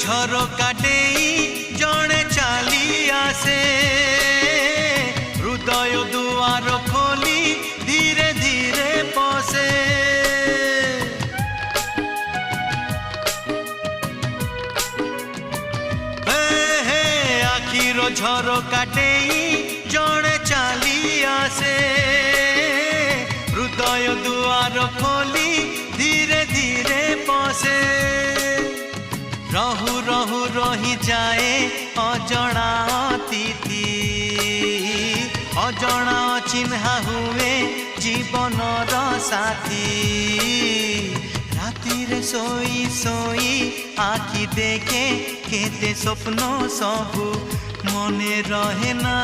झरका डेई जणे चाली आसे हृदय दुआर खोली धीरे धीरे पसे आखिर झरका डेई जणे चाली आसे हृदय दुआर खोली धीरे धीरे पसे रहु रहु रही जाए अजणा अतिथि अजणा चिन्हा हुए जीवनर साथी राति सोई सोई आखि देखे केते स्वप्न सबु मने रहे ना।